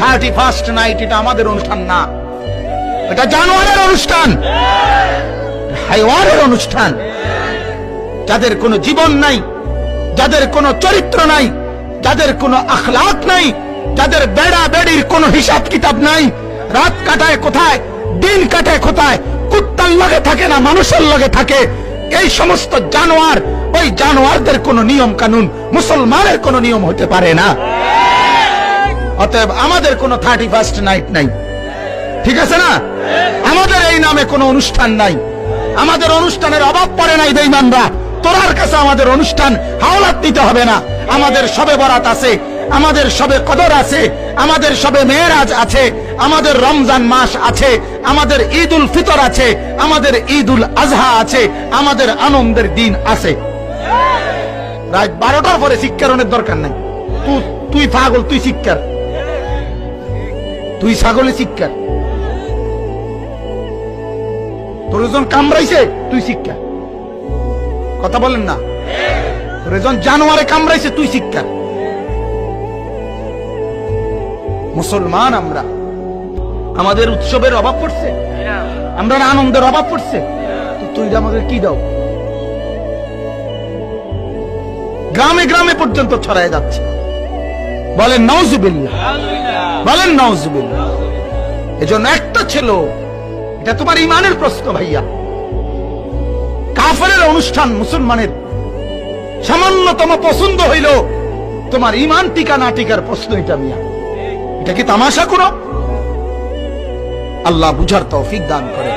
31st night এটা আমাদের অনুষ্ঠান না, এটা জানোয়ারের অনুষ্ঠান, হাইওয়ানের অনুষ্ঠান। যাদের কোনো জীবন নাই, যাদের কোনো চরিত্র নাই, যাদের কোনো আখলাক নাই, যাদের বেড়া বেড়ির কোনো হিসাব কিতাব নাই, রাত কাটায় কোথায়, দিন কাটায় কোথায়, কুত্তার লগে থাকে না মানুষের লগে থাকে, এই সমস্ত জানোয়ার, ওই জানোয়ারদের কোনো নিয়ম কানুন মুসলমানের কোনো নিয়ম হতে পারে না। অতএব আমাদের কোনো 31st নাইট নাই, ঠিক আছে না? আমাদের এই নামে কোনো অনুষ্ঠান নাই, আমাদের অনুষ্ঠানের অভাব পড়ে নাই বেঈমানরা। তোরার কাছে আমাদের অনুষ্ঠান হাওলাত দিতে হবে না। আমাদের শবে বরাত আছে, আমাদের শবে কদর আছে, আমাদের শবে মেরাজ আছে, আমাদের রমজান মাস আছে, আমাদের ঈদ উল ফিতর আছে, আমাদের ঈদ উল আজহা আছে, আমাদের আনন্দের দিন আছে। রাত 12টার পরে শিক্ষারণের দরকার নাই। তুই পাগল, তুই শিক্ষার, তুই ছাগলে শিক্ষার, তোর জন কামড়াইছে তুই শিক্ষা, কথা বলেন না? তোর জন জানোয়ারে কামড়াইছে তুই শিক্ষা। মুসলমান আমরা, আমাদের উৎসবের অভাব পড়ছে, আমরা আনন্দের অভাব পড়ছে, তুই আমাদের কি দাও? গ্রামে গ্রামে পর্যন্ত ছড়ায় যাচ্ছে। বলেন নাউজুবিল্লাহ, বলেন নাউজুবিল্লাহ। এজন্য একটা ছিল, এটা তোমার ইমানের প্রশ্ন ভাইয়া। কাফেরের অনুষ্ঠান মুসলমানের সামান্যতম পছন্দ হইল, তোমার ইমান টিকা না টিকার প্রশ্ন এটা মিয়া। এটা কি তামাশা করো? আল্লাহ বুঝার তৌফিক দান করে।